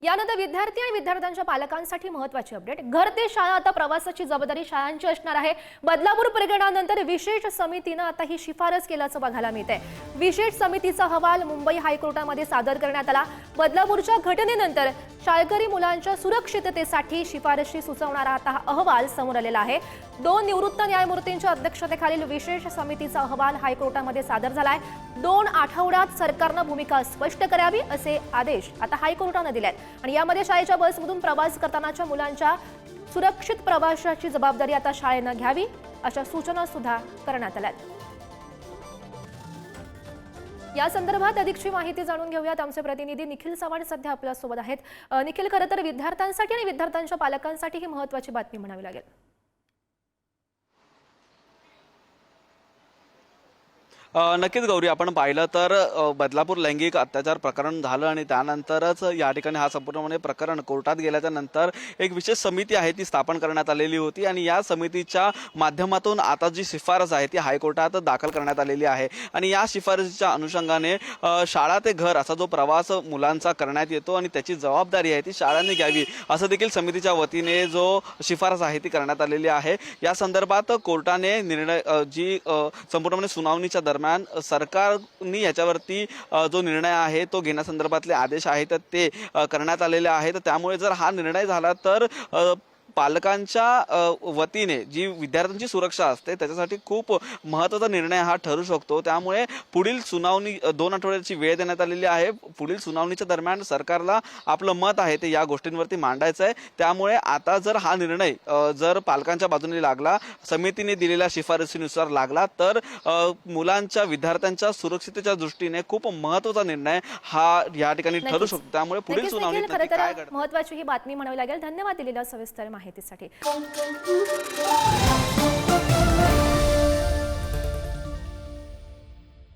यानंतर विद्यार्थी आणि विद्यार्थ्यांच्या पालकांसाठी महत्त्वाची अपडेट। घर ते शाळा आता प्रवासाची जबाबदारी शाळांची असणार आहे। बदलापूर प्रकरणानंतर विशेष समितीने आता ही शिफारस केल्याचं बघायला मिळतंय। विशेष समितीचा अहवाल मुंबई हायकोर्टामध्ये सादर करण्यात आला। बदलापूरच्या घटनेनंतर शाळकरी मुलांच्या सुरक्षिततेसाठी शिफारशी सुचवणारा आता हा अहवाल समोर आलेला आहे। 2 निवृत्त न्यायमूर्तींच्या अध्यक्षतेखालील विशेष समितीचा अहवाल हायकोर्टामध्ये सादर झालाय। 2 आठवड्यात सरकारने भूमिका स्पष्ट करावी असे आदेश आता हायकोर्टाने दिलेत आणि यामध्ये शाळेच्या बसमधून प्रवास करतानाच्या मुलांच्या सुरक्षित प्रवासाची जबाबदारी आता शाळेने घ्यावी अशा सूचना सुद्धा करण्यात आल्यात। या संदर्भात अधिकची माहिती जाणून घेऊयात। आमचे प्रतिनिधी निखिल चव्हाण सध्या आपल्या सोबत आहेत। निखिल, खरं तर विद्यार्थ्यांसाठी आणि विद्यार्थ्यांच्या पालकांसाठी ही महत्त्वाची बातमी म्हणावी लागेल। नक्कीच गौरी, आपण पाहिलं तर बदलापूर लैंगिक अत्याचार प्रकरण झालं आणि त्यानंतरच या ठिकाणी हा संपूर्णपणे प्रकरण कोर्टात गेल्याच्या नंतर एक विशेष समिती आहे ती स्थापन करण्यात आलेली होती आणि या समितीच्या माध्यमातून आता जी शिफारस आहे ती हायकोर्टात दाखल करण्यात आलेली आहे आणि या शिफारसीच्या अनुषंगाने शाळा ते घर असा जो प्रवास मुलांचा करण्यात येतो आणि त्याची जबाबदारी आहे ती शाळांनी घ्यावी असं देखील समितीच्या वतीने जो शिफारस आहे ती करण्यात आलेली आहे। या संदर्भात कोर्टाने निर्णय जी संपूर्णपणे सुनावणीच्या दरम्यान सरकारने याच्यावरती जो निर्णय आहे तो घेण्यासंदर्भातले आदेश आहेत ते करण्यात आलेले आहेत। त्यामुळे जर हा निर्णय झाला तर पालकांच्या वतीने जी विद्यार्थ्यांची सुरक्षा असते त्याच्यासाठी खूप महत्त्वाचा निर्णय हा ठरू शकतो। त्यामुळे पुढील सुनावणी 2 आठवड्याची वेळ देण्यात आलेली आहे। पुढील सुनावणीच्या दरम्यान सरकारला आपलं मत आहे ते या गोष्टींवरती मांडायचं आहे। त्यामुळे आता जर हा निर्णय जर पालकांच्या बाजूने लागला, समितीने दिलेल्या शिफारसीनुसार लागला तर मुलांच्या विद्यार्थ्यांच्या सुरक्षिततेच्या दृष्टीने खूप महत्त्वाचा निर्णय हा या ठिकाणी ठरू शकतो। त्यामुळे पुढील सुनावणीत काय घडतं महत्त्वाची ही बातमी म्हणावी लागेल। धन्यवाद दिलेल्या सविस्तर माहितीसाठी।